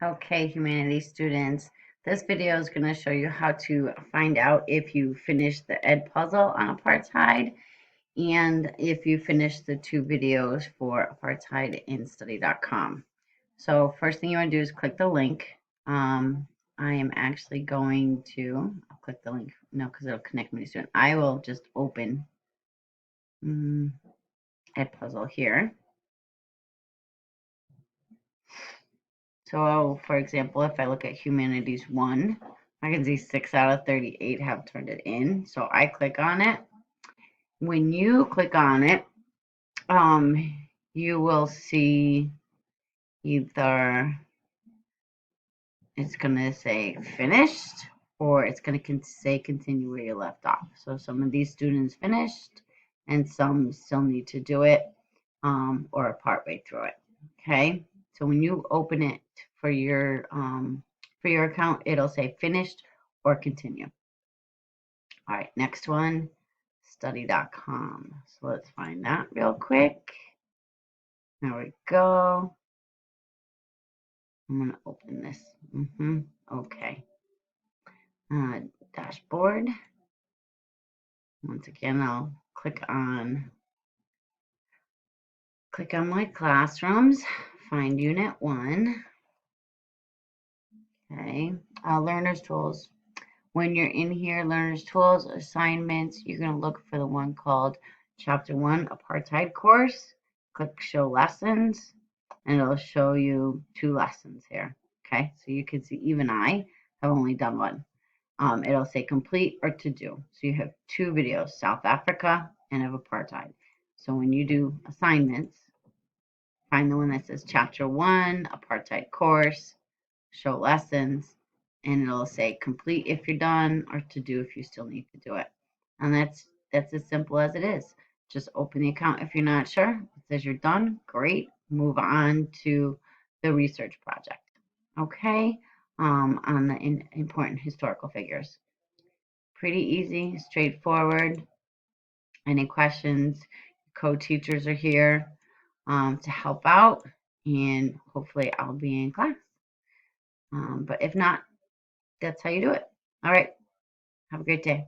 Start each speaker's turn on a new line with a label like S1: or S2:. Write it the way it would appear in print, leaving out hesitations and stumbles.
S1: Okay, humanities students, this video is going to show you how to find out if you finished the Ed puzzle on apartheid and if you finished the 2 videos for apartheid in Study.com. So first thing you want to do is click the link. I am actually going to, I'll click the link, no, because it'll connect me to student. I will just open Ed puzzle here. So, for example, if I look at Humanities 1, I can see 6 out of 38 have turned it in. So I click on it. When you click on it, you will see either it's going to say finished or it's going to say continue where you left off. So some of these students finished and some still need to do it or are partway through it. Okay, so when you open it for your account, it'll say finished or continue. All right, next one, study.com. So let's find that real quick. There we go. I'm gonna open this. Okay. Dashboard. Once again, I'll click on my classrooms, find unit 1. Okay, learners tools. When you're in here, learners tools, assignments, you're going to look for the one called Chapter 1 Apartheid course. Click Show Lessons, and it'll show you 2 lessons here. Okay, so you can see even I have only done one. It'll say complete or to do. So you have 2 videos, South Africa and of apartheid. So when you do assignments, find the one that says Chapter 1 Apartheid course, show lessons, and it'll say complete if you're done or to do if you still need to do it. And that's as simple as it is. Just open the account if you're not sure. It says you're done, great. Move on to the research project. Okay, on the important historical figures. Pretty easy, straightforward. Any questions? Co-teachers are here to help out, and hopefully I'll be in class. But if not, that's how you do it. All right. Have a great day.